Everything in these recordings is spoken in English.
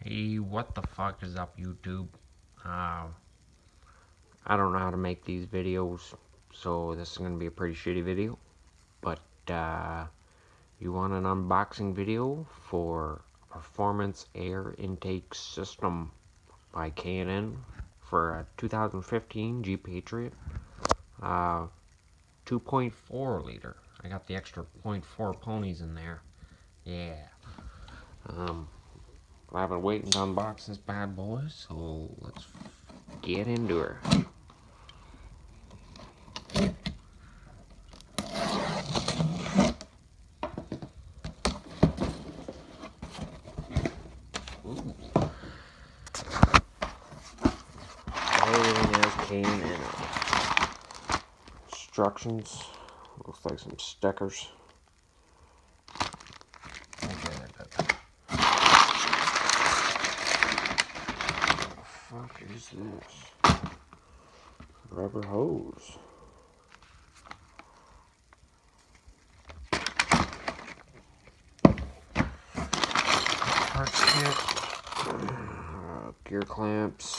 Hey, what the fuck is up, YouTube? I don't know how to make these videos, so this is going to be a pretty shitty video. But, you want an unboxing video for Performance Air Intake System by K&N for a 2015 Jeep Patriot. 2.4 liter. I got the extra 0.4 ponies in there. Yeah. I've been waiting to unbox this bad boy, so let's get into her. Ooh. Everything has came in instructions. Looks like some stickers. What the fuck is this? Rubber hose. Parts kit. Gear clamps.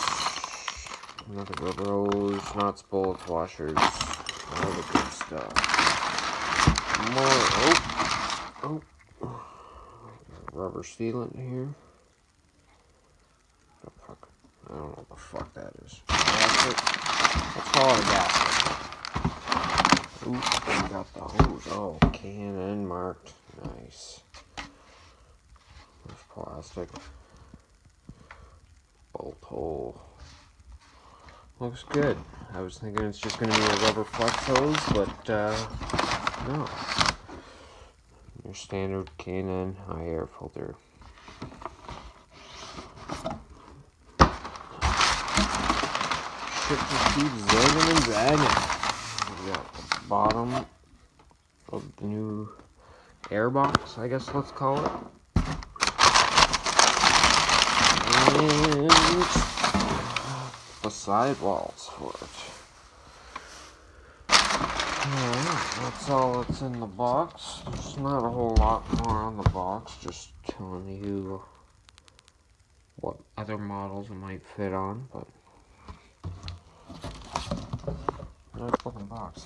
Another rubber hose. Nuts, bolts, washers. All the good stuff. More. Rubber sealant here. Oh, fuck. I don't know what the fuck that is. Gasket. Let's call it a gasket. Ooh, we got the hose. Oh, K&N marked. Nice. There's plastic. Bolt hole. Looks good. I was thinking it's just going to be a rubber flex hose, but no. Your standard K&N high air filter. Shit just keeps zagging and zagging. We got the bottom of the new air box, I guess let's call it. And the sidewalls for it. Alright, that's all that's in the box. There's not a whole lot more on the box, just telling you what other models it might fit on, but nice looking box.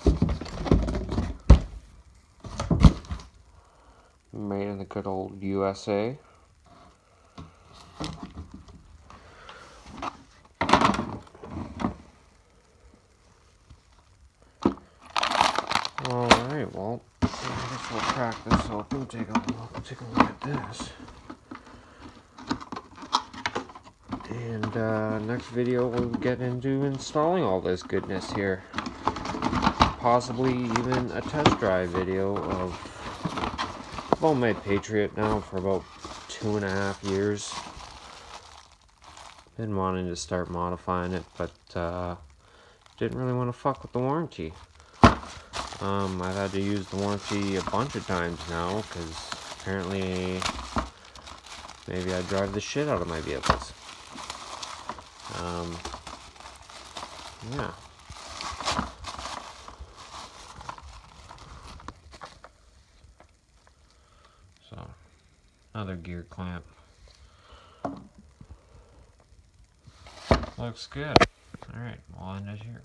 Made in the good old USA. Alright, well, I guess we'll crack this open, take a look at this. And next video we'll get into installing all this goodness here. Possibly even a test drive video of I've owned my Patriot now for about 2.5 years. Been wanting to start modifying it, but didn't really want to fuck with the warranty. I've had to use the warranty a bunch of times now, because apparently maybe I drive the shit out of my vehicles. Yeah. So, another gear clamp. Looks good. Alright, we'll end it here.